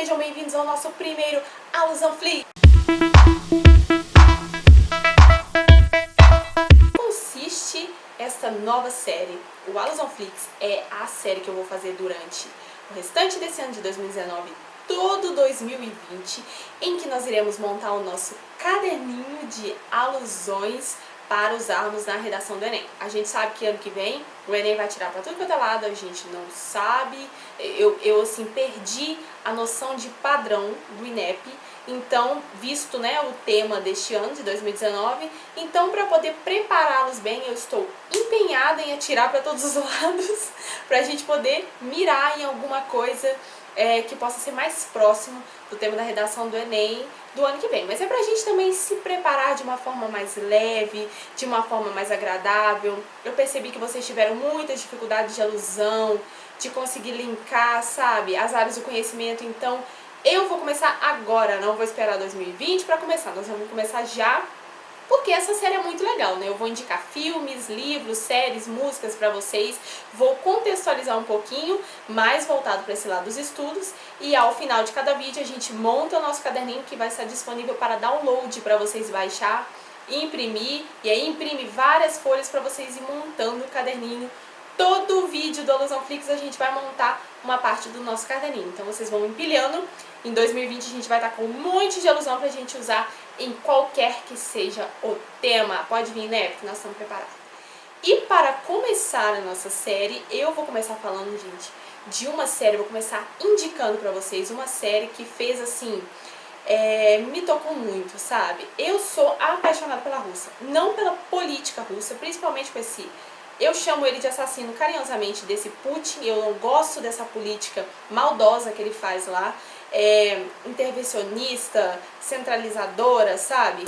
sejam bem-vindos ao nosso primeiro Alusãoflix. Consiste esta nova série. O Alusãoflix é a série que eu vou fazer durante o restante desse ano de 2019, todo 2020, em que nós iremos montar o nosso caderninho de alusões para usarmos na redação do Enem. A gente sabe que ano que vem o Enem vai tirar para tudo quanto é lado, a gente não sabe. Eu assim, perdi a noção de padrão do INEP, então, visto, né, o tema deste ano, de 2019, então, para poder prepará-los bem, eu estou empenhada em atirar para todos os lados, para a gente poder mirar em alguma coisa que possa ser mais próximo do tema da redação do Enem do ano que vem. Mas é pra gente também se preparar de uma forma mais leve, de uma forma mais agradável. Eu percebi que vocês tiveram muitas dificuldades de alusão, de conseguir linkar, sabe, as áreas do conhecimento. Então, eu vou começar agora, não vou esperar 2020 para começar. Nós vamos começar já, porque essa série é muito legal, né? Eu vou indicar filmes, livros, séries, músicas pra vocês, vou contextualizar um pouquinho, mais voltado para esse lado dos estudos, e ao final de cada vídeo a gente monta o nosso caderninho que vai estar disponível para download, para vocês baixar, imprimir, e aí imprime várias folhas para vocês ir montando o caderninho. Todo vídeo do Alusãoflix a gente vai montar uma parte do nosso caderninho, então vocês vão empilhando. Em 2020 a gente vai estar com um monte de alusão pra gente usar em qualquer que seja o tema. Pode vir, né? Porque nós estamos preparados. E para começar a nossa série, eu vou começar falando, gente, de uma série, vou começar indicando pra vocês uma série que fez assim, me tocou muito, sabe? Eu sou apaixonada pela Rússia, não pela política russa, principalmente com esse... Eu chamo ele de assassino carinhosamente desse Putin, eu não gosto dessa política maldosa que ele faz lá, intervencionista, centralizadora, sabe?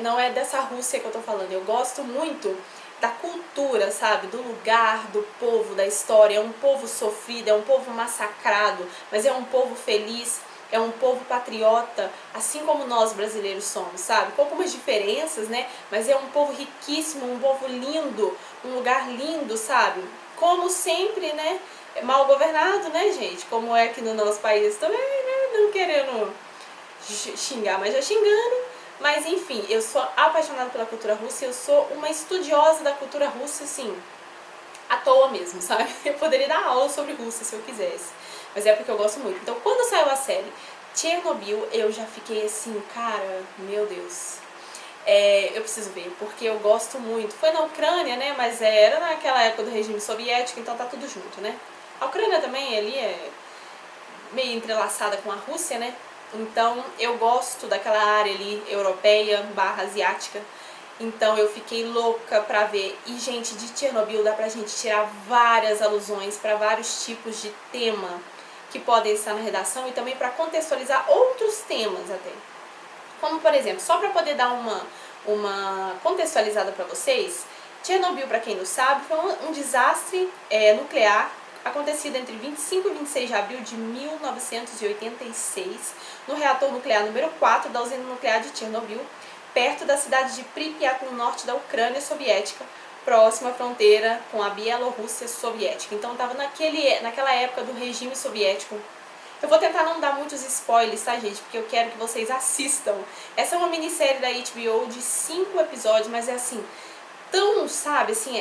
Não é dessa Rússia que eu tô falando, eu gosto muito da cultura, sabe? Do lugar, do povo, da história. É um povo sofrido, é um povo massacrado, mas é um povo feliz. É um povo patriota, assim como nós brasileiros somos, sabe? Com algumas diferenças, né? Mas é um povo riquíssimo, um povo lindo, um lugar lindo, sabe? Como sempre, né? Mal governado, né, gente? Como é aqui no nosso país também, né? Não querendo xingar, mas já xingando. Mas enfim, eu sou apaixonada pela cultura russa, eu sou uma estudiosa da cultura russa, assim, à toa mesmo, sabe? Eu poderia dar aula sobre Rússia se eu quisesse. Mas é porque eu gosto muito. Então, quando saiu a série Chernobyl, eu já fiquei assim, cara, meu Deus, eu preciso ver, porque eu gosto muito. Foi na Ucrânia, né, mas era naquela época do regime soviético, então tá tudo junto, né. A Ucrânia também ali é meio entrelaçada com a Rússia, né, então eu gosto daquela área ali europeia / asiática. Então eu fiquei louca pra ver. E, gente, de Chernobyl dá pra gente tirar várias alusões para vários tipos de tema que podem estar na redação e também para contextualizar outros temas até. Como, por exemplo, só para poder dar uma contextualizada para vocês, Chernobyl, para quem não sabe, foi um desastre nuclear acontecido entre 25 e 26 de abril de 1986 no reator nuclear número 4 da usina nuclear de Chernobyl, perto da cidade de Pripyat, no norte da Ucrânia soviética, próxima à fronteira com a Bielorrússia soviética. Então estava naquela época do regime soviético. Eu vou tentar não dar muitos spoilers, tá, gente? Porque eu quero que vocês assistam. Essa é uma minissérie da HBO de 5 episódios, mas é assim, tão, sabe, assim,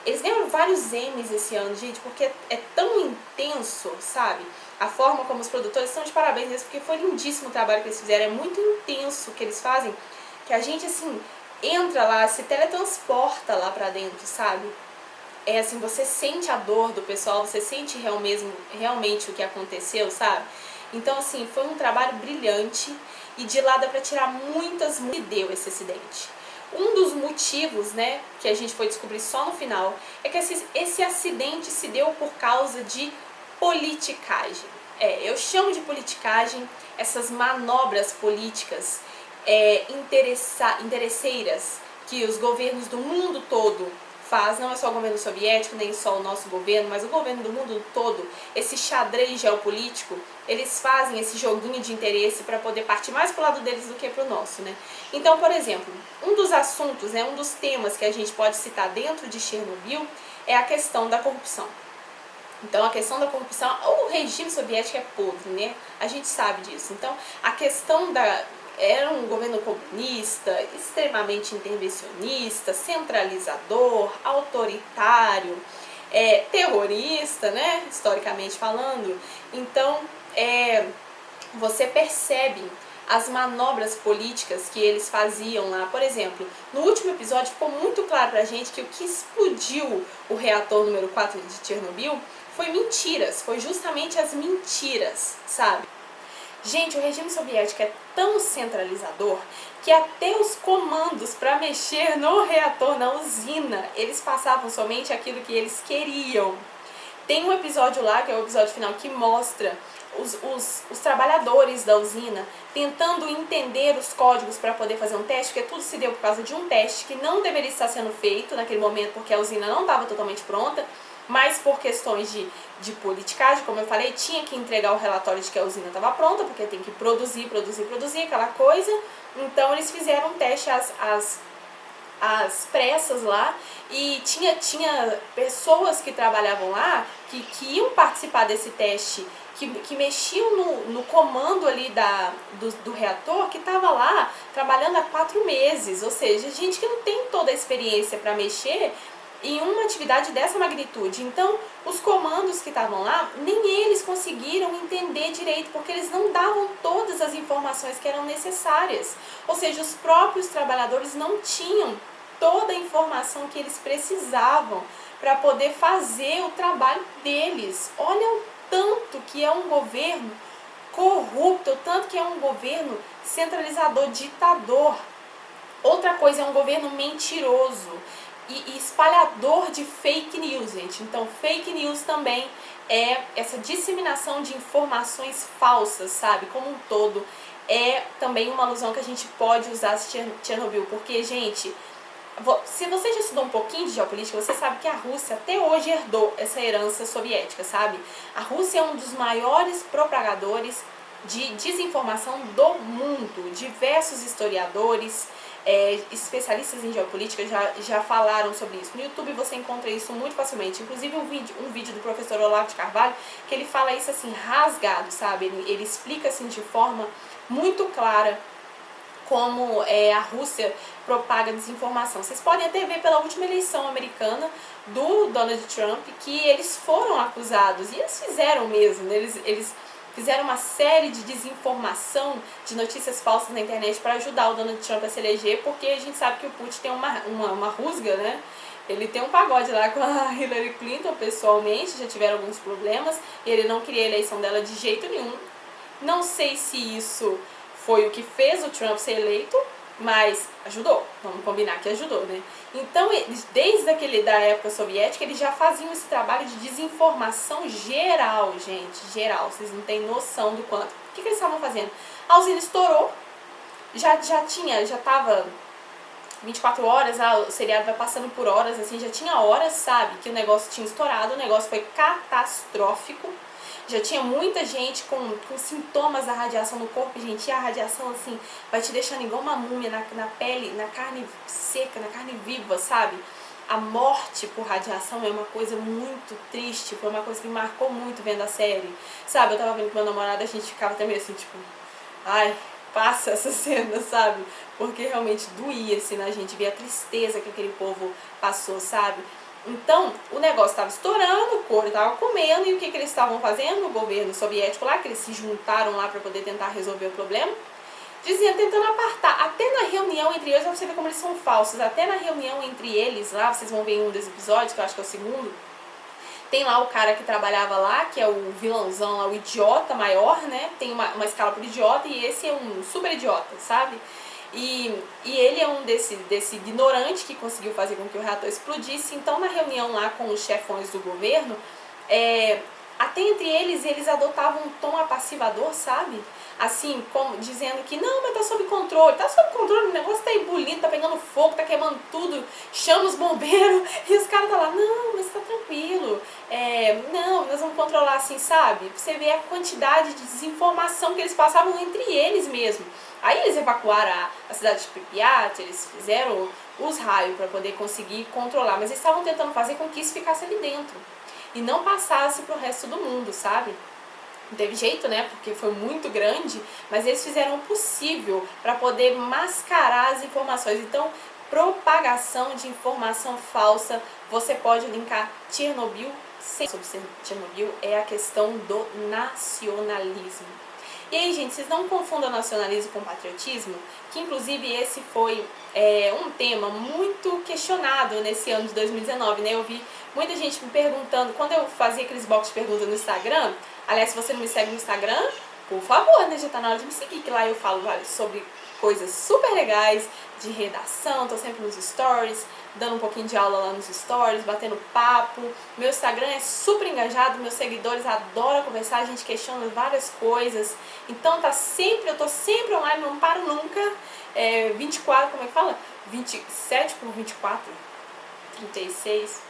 eles ganharam vários Emmys esse ano, gente, porque é tão intenso, sabe? A forma como os produtores estão de parabéns, porque foi lindíssimo o trabalho que eles fizeram, é muito intenso o que eles fazem, que a gente, assim, entra lá, se teletransporta lá pra dentro, sabe? É assim, você sente a dor do pessoal, você sente realmente o que aconteceu, sabe? Então, assim, foi um trabalho brilhante e de lá dá pra tirar muitas... que deu esse acidente. Um dos motivos, né, que a gente foi descobrir só no final, é que esse acidente se deu por causa de politicagem. Eu chamo de politicagem essas manobras políticas interesseiras que os governos do mundo todo fazem, não é só o governo soviético, nem só o nosso governo, mas o governo do mundo todo, esse xadrez geopolítico, eles fazem esse joguinho de interesse para poder partir mais pro lado deles do que pro nosso, né? Então, por exemplo, um dos assuntos, né, um dos temas que a gente pode citar dentro de Chernobyl é a questão da corrupção. Então, a questão da corrupção, o regime soviético é podre, né? A gente sabe disso. Então, a questão da... Era um governo comunista, extremamente intervencionista, centralizador, autoritário, terrorista, né? Historicamente falando. Então, você percebe as manobras políticas que eles faziam lá. Por exemplo, no último episódio ficou muito claro pra gente que o que explodiu o reator número 4 de Chernobyl foi mentiras, foi justamente as mentiras, sabe? Gente, o regime soviético é tão centralizador que até os comandos para mexer no reator, na usina, eles passavam somente aquilo que eles queriam. Tem um episódio lá, que é o episódio final, que mostra os trabalhadores da usina tentando entender os códigos para poder fazer um teste, porque tudo se deu por causa de um teste que não deveria estar sendo feito naquele momento, porque a usina não estava totalmente pronta, mas por questões de politicagem, como eu falei, tinha que entregar o relatório de que a usina estava pronta, porque tem que produzir aquela coisa. Então eles fizeram um teste às pressas lá, e tinha pessoas que trabalhavam lá que iam participar desse teste, que mexiam no comando ali do reator, que estava lá trabalhando há 4 meses, ou seja, gente que não tem toda a experiência para mexer em uma atividade dessa magnitude. Então, os comandos que estavam lá, nem eles conseguiram entender direito, porque eles não davam todas as informações que eram necessárias. Ou seja, os próprios trabalhadores não tinham toda a informação que eles precisavam para poder fazer o trabalho deles. Olha o tanto que é um governo corrupto, o tanto que é um governo centralizador, ditador. Outra coisa, é um governo mentiroso e espalhador de fake news, gente. Então, fake news também é essa disseminação de informações falsas, sabe? Como um todo, é também uma alusão que a gente pode usar a Chernobyl, porque, gente, se você já estudou um pouquinho de geopolítica, você sabe que a Rússia até hoje herdou essa herança soviética, sabe? A Rússia é um dos maiores propagadores de desinformação do mundo. Diversos historiadores, especialistas em geopolítica já falaram sobre isso. No YouTube você encontra isso muito facilmente. Inclusive um vídeo do professor Olavo de Carvalho, que ele fala isso assim, rasgado, sabe? Ele explica assim de forma muito clara como a Rússia propaga desinformação. Vocês podem até ver pela última eleição americana do Donald Trump que eles foram acusados, e eles fizeram mesmo, né? Eles fizeram uma série de desinformação, de notícias falsas na internet para ajudar o Donald Trump a se eleger, porque a gente sabe que o Putin tem uma rusga, né? Ele tem um pagode lá com a Hillary Clinton pessoalmente, já tiveram alguns problemas, e ele não queria a eleição dela de jeito nenhum. Não sei se isso foi o que fez o Trump ser eleito, mas ajudou, vamos combinar que ajudou, né? Então, desde da época soviética, eles já faziam esse trabalho de desinformação geral, gente, geral, vocês não têm noção do quanto. O que eles estavam fazendo? A usina estourou, já tava 24 horas, o seriado vai passando por horas, assim, já tinha horas, sabe, que o negócio tinha estourado, o negócio foi catastrófico. Já tinha muita gente com sintomas da radiação no corpo, gente, e a radiação, assim, vai te deixando igual uma múmia na pele, na carne seca, na carne viva, sabe? A morte por radiação é uma coisa muito triste, foi uma coisa que me marcou muito vendo a série, sabe? Eu tava vendo com meu namorado, a gente ficava até meio assim, tipo, ai, passa essa cena, sabe? Porque realmente doía, assim, na gente, ver a tristeza que aquele povo passou, sabe? Então, o negócio estava estourando, o couro estava comendo, e o que eles estavam fazendo? O governo soviético lá, que eles se juntaram lá para poder tentar resolver o problema, tentando apartar, até na reunião entre eles, pra você ver como eles são falsos, até na reunião entre eles lá, vocês vão ver em um dos episódios, que eu acho que é o segundo, tem lá o cara que trabalhava lá, que é o vilãozão lá, o idiota maior, né, tem uma escala por idiota, e esse é um super idiota, sabe? E ele é um desse ignorante que conseguiu fazer com que o reator explodisse. Então, na reunião lá com os chefões do governo, até entre eles adotavam um tom apassivador, sabe? Assim, como dizendo que não, mas tá sob controle, o negócio tá ebulindo, tá pegando fogo, tá queimando tudo, chama os bombeiros, e os caras tá lá, não, mas tá tranquilo, não, nós vamos controlar, assim, sabe? Você vê a quantidade de desinformação que eles passavam entre eles mesmo. Aí eles evacuaram a cidade de Pripyat, eles fizeram os raios para poder conseguir controlar, mas eles estavam tentando fazer com que isso ficasse ali dentro. e não passasse pro resto do mundo, sabe? Não teve jeito, né? Porque foi muito grande, mas eles fizeram o possível para poder mascarar as informações. Então, propagação de informação falsa, você pode linkar Chernobyl sobre Chernobyl, é a questão do nacionalismo. E aí, gente, vocês não confundam nacionalismo com patriotismo, que inclusive esse foi um tema muito questionado nesse ano de 2019, né? Eu vi muita gente me perguntando, quando eu fazia aqueles box de perguntas no Instagram, aliás, se você não me segue no Instagram, por favor, né? Já tá na hora de me seguir, que lá eu falo sobre coisas super legais de redação, tô sempre nos stories, dando um pouquinho de aula lá nos stories, batendo papo. Meu Instagram é super engajado, meus seguidores adoram conversar, a gente questiona várias coisas. Então eu tô sempre online, não paro nunca. 24, como é que fala? 27 por 24, 36.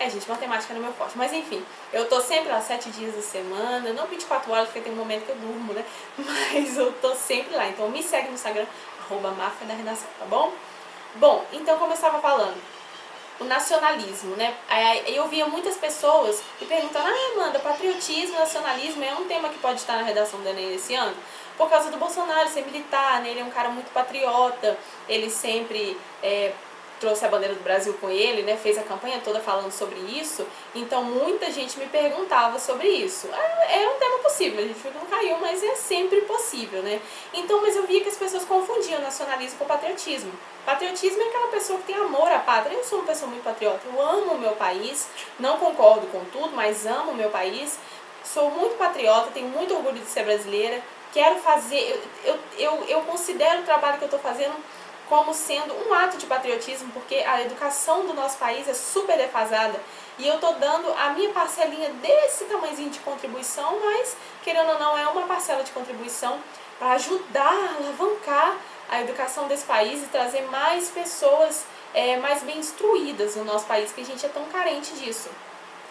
Gente, matemática não é meu forte, mas enfim, eu tô sempre lá 7 dias da semana, não 24 horas, porque tem um momento que eu durmo, né? Mas eu tô sempre lá, então me segue no Instagram, @Máfia da Redação, tá bom? Bom, então como eu estava falando, o nacionalismo, né? Eu via muitas pessoas me perguntando, Amanda, patriotismo, nacionalismo é um tema que pode estar na redação do Enem esse ano? Por causa do Bolsonaro ser militar, né? Ele é um cara muito patriota, ele sempre trouxe a bandeira do Brasil com ele, né? Fez a campanha toda falando sobre isso, então muita gente me perguntava sobre isso. É um tema possível, a gente viu que não caiu, mas é sempre possível, né? Então, mas eu via que as pessoas confundiam nacionalismo com patriotismo. Patriotismo é aquela pessoa que tem amor à pátria. Eu sou uma pessoa muito patriota, eu amo o meu país, não concordo com tudo, mas amo o meu país, sou muito patriota, tenho muito orgulho de ser brasileira, quero fazer, eu considero o trabalho que eu estou fazendo como sendo um ato de patriotismo, porque a educação do nosso país é super defasada e eu estou dando a minha parcelinha desse tamanhozinho de contribuição, mas, querendo ou não, é uma parcela de contribuição para ajudar a alavancar a educação desse país e trazer mais pessoas mais bem instruídas no nosso país, que a gente é tão carente disso.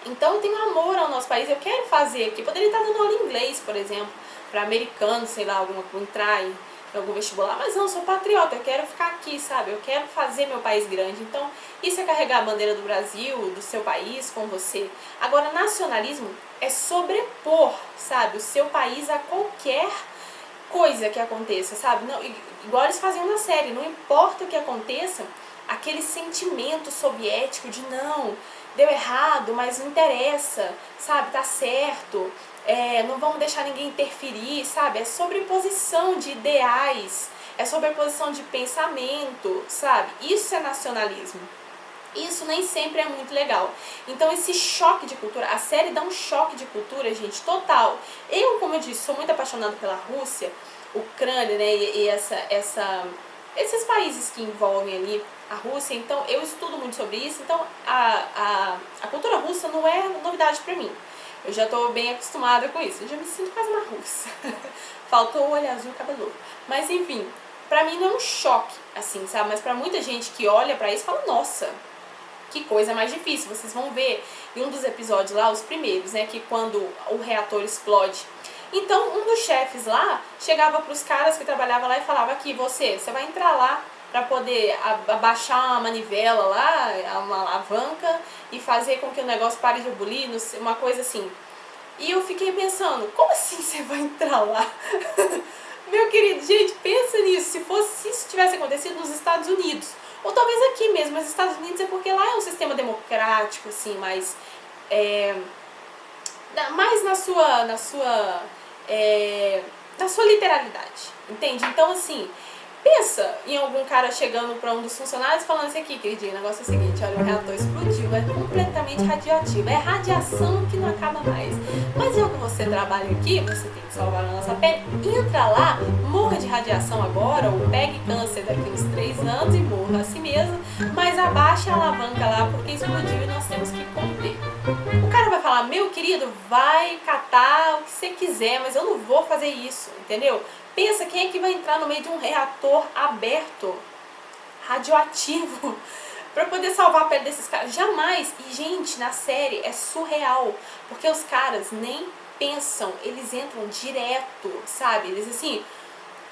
Então eu tenho amor ao nosso país, eu quero fazer aqui, poderia estar dando aula em inglês, por exemplo, para americanos, sei lá, entrar em algum vestibular, mas não, eu sou patriota, eu quero ficar aqui, sabe? Eu quero fazer meu país grande. Então, isso é carregar a bandeira do Brasil, do seu país com você. Agora, nacionalismo é sobrepor, sabe, o seu país a qualquer coisa que aconteça, sabe? Não, igual eles faziam na série, não importa o que aconteça, aquele sentimento soviético de não, deu errado, mas não interessa, sabe? Tá certo. Não vamos deixar ninguém interferir, sabe? É sobreposição de ideais, é sobreposição de pensamento, sabe? Isso é nacionalismo. Isso nem sempre é muito legal. Então esse choque de cultura, a série dá um choque de cultura, gente, total. Eu, como eu disse, sou muito apaixonada pela Rússia, Ucrânia, né, e esses países que envolvem ali a Rússia, então eu estudo muito sobre isso, então a cultura russa não é novidade pra mim. Eu já tô bem acostumada com isso, eu já me sinto quase uma russa. Faltou o olho azul e cabelo. Mas enfim, pra mim não é um choque, assim, sabe? Mas pra muita gente que olha pra isso fala, nossa, que coisa mais difícil. Vocês vão ver em um dos episódios lá, os primeiros, né, que quando o reator explode. Então, um dos chefes lá chegava pros caras que trabalhavam lá e falava, aqui, você vai entrar lá para poder abaixar a manivela lá, uma alavanca, e fazer com que o negócio pare de ebulir, uma coisa assim. E eu fiquei pensando, como assim você vai entrar lá? Meu querido, gente, pensa nisso, se isso tivesse acontecido nos Estados Unidos, ou talvez aqui mesmo, mas nos Estados Unidos é porque lá é um sistema democrático, assim, mais na sua literalidade, entende? Então, assim, pensa em algum cara chegando para um dos funcionários falando assim, aqui, queridinho, o negócio é o seguinte, olha, o reator explodiu, é completamente radioativo, é radiação que não acaba mais. Mas eu que você trabalha aqui, você tem que salvar a nossa pele, entra lá, morra de radiação agora, ou pegue câncer daqui uns 3 anos e morra assim mesmo, mas abaixa a alavanca lá porque explodiu e nós temos que conter. O cara vai falar, meu querido, vai catar o que você quiser, mas eu não vou fazer isso, entendeu? Pensa, quem é que vai entrar no meio de um reator aberto, radioativo, para poder salvar a pele desses caras? Jamais. E, gente, na série é surreal, porque os caras nem pensam, eles entram direto, sabe? Eles, assim,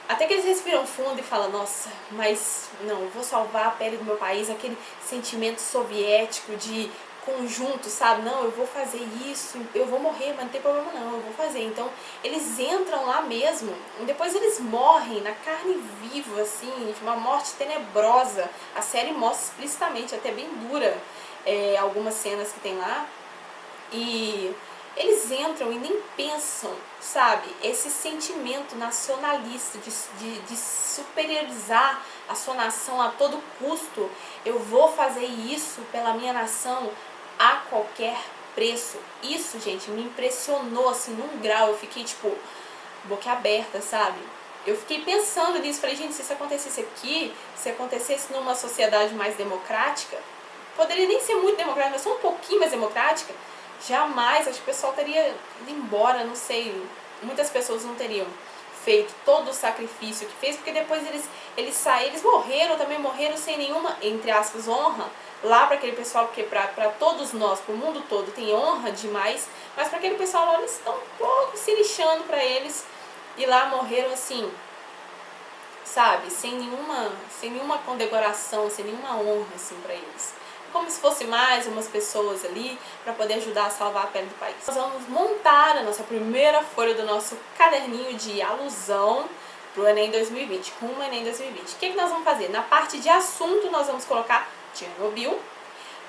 até que eles respiram fundo e falam, nossa, mas não, eu vou salvar a pele do meu país, aquele sentimento soviético de conjunto, sabe? Não, eu vou fazer isso, eu vou morrer, mas não tem problema não, eu vou fazer. Então, eles entram lá mesmo, e depois eles morrem na carne viva, assim, de uma morte tenebrosa. A série mostra explicitamente, até bem dura, algumas cenas que tem lá. E eles entram e nem pensam, sabe? Esse sentimento nacionalista de superiorizar a sua nação a todo custo. Eu vou fazer isso pela minha nação a qualquer preço. Isso, gente, me impressionou assim num grau. Eu fiquei tipo boca aberta, sabe? Eu fiquei pensando nisso, falei, gente, se isso acontecesse aqui, se acontecesse numa sociedade mais democrática, poderia nem ser muito democrática, mas só um pouquinho mais democrática, jamais, acho que o pessoal teria ido embora, não sei, muitas pessoas não teriam feito todo o sacrifício que fez, porque depois eles saíram, eles morreram sem nenhuma, entre aspas, honra, lá para aquele pessoal, porque para todos nós, para o mundo todo, tem honra demais, mas para aquele pessoal lá, eles estão um pouco se lixando para eles, e lá morreram assim, sabe, sem nenhuma condecoração, sem nenhuma honra assim para eles. Como se fosse mais umas pessoas ali para poder ajudar a salvar a pele do país. Nós vamos montar a nossa primeira folha do nosso caderninho de alusão para o Enem 2020, rumo ao Enem 2020. O que nós vamos fazer? Na parte de assunto nós vamos colocar Chernobyl.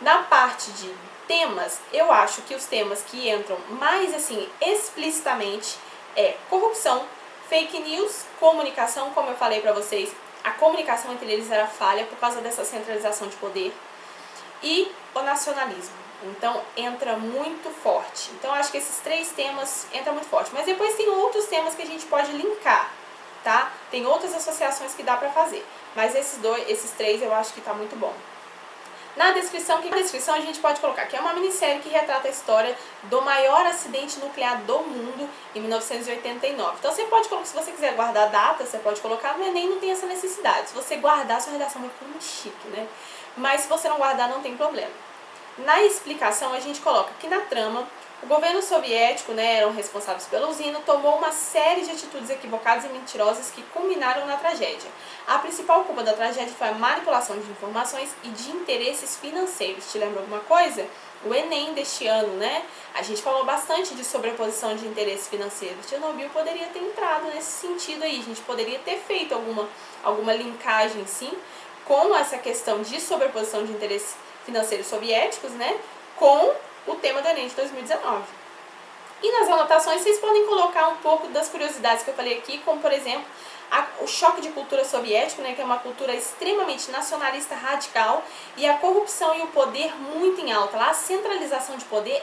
Na parte de temas, eu acho que os temas que entram mais assim explicitamente é corrupção, fake news, comunicação, como eu falei para vocês, a comunicação entre eles era falha por causa dessa centralização de poder, e o nacionalismo. Então entra muito forte. Então acho que esses 3 temas entram muito forte. Mas depois tem outros temas que a gente pode linkar, tá? Tem outras associações que dá pra fazer. Mas esses 3 eu acho que tá muito bom. Na descrição a gente pode colocar que é uma minissérie que retrata a história do maior acidente nuclear do mundo em 1989. Então você pode colocar, se você quiser guardar a data, você pode colocar, no Enem não tem essa necessidade. Se você guardar, sua redação vai ficar muito chique, né? Mas se você não guardar, não tem problema. Na explicação, a gente coloca que na trama, o governo soviético, né, eram responsáveis pela usina, tomou uma série de atitudes equivocadas e mentirosas que culminaram na tragédia. A principal culpa da tragédia foi a manipulação de informações e de interesses financeiros. Te lembra alguma coisa? O Enem deste ano, né? A gente falou bastante de sobreposição de interesses financeiros. Chernobyl poderia ter entrado nesse sentido aí. A gente poderia ter feito alguma linkagem, sim, com essa questão de sobreposição de interesses financeiros soviéticos, né, com o tema do Enem de 2019. E nas anotações vocês podem colocar um pouco das curiosidades que eu falei aqui, como por exemplo, o choque de cultura soviético, né, que é uma cultura extremamente nacionalista radical, e a corrupção e o poder muito em alta. Lá a centralização de poder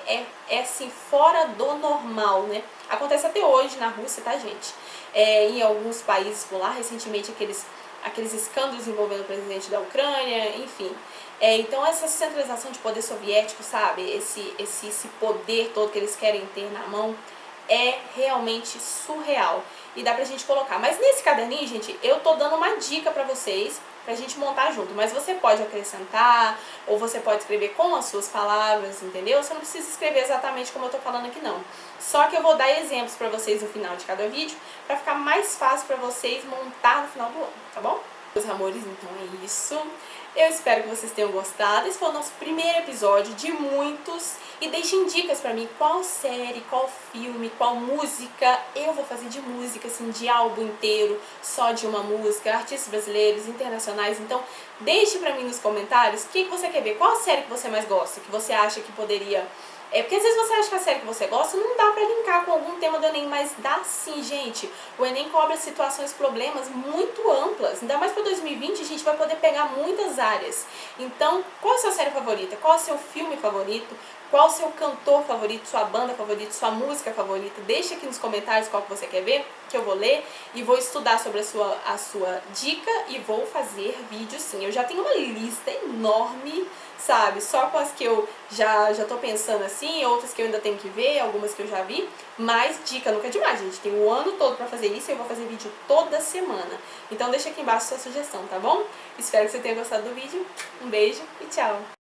é assim, fora do normal, né? Acontece até hoje na Rússia, tá, gente? Em alguns países por lá, recentemente aqueles escândalos envolvendo o presidente da Ucrânia, enfim. Então essa centralização de poder soviético, sabe, esse poder todo que eles querem ter na mão, é realmente surreal. E dá pra gente colocar. Mas nesse caderninho, gente, eu tô dando uma dica pra vocês, pra gente montar junto. Mas você pode acrescentar, ou você pode escrever com as suas palavras, entendeu? Você não precisa escrever exatamente como eu tô falando aqui, não. Só que eu vou dar exemplos pra vocês no final de cada vídeo, pra ficar mais fácil pra vocês montar no final do ano, tá bom? Meus amores, então é isso. Eu espero que vocês tenham gostado. Esse foi o nosso primeiro episódio de muitos. E deixem dicas pra mim, qual série, qual filme, qual música. Eu vou fazer de música, assim, de álbum inteiro, só de uma música, artistas brasileiros, internacionais. Então, deixe pra mim nos comentários o que você quer ver, qual a série que você mais gosta, que você acha que poderia... porque às vezes você acha que a série que você gosta não dá pra linkar com algum tema do Enem, mas dá sim, gente. O Enem cobra situações, problemas muito amplas. Ainda mais pra 2020, a gente vai poder pegar muitas áreas. Então, qual é a sua série favorita? Qual é o seu filme favorito? Qual é o seu cantor favorito, sua banda favorita, sua música favorita? Deixa aqui nos comentários qual que você quer ver, que eu vou ler e vou estudar sobre a sua dica e vou fazer vídeo sim. Eu já tenho uma lista enorme, sabe? Só com as que eu já tô pensando assim, outras que eu ainda tenho que ver, algumas que eu já vi. Mas dica nunca é demais, gente. Tem o ano todo pra fazer isso e eu vou fazer vídeo toda semana. Então deixa aqui embaixo sua sugestão, tá bom? Espero que você tenha gostado do vídeo. Um beijo e tchau!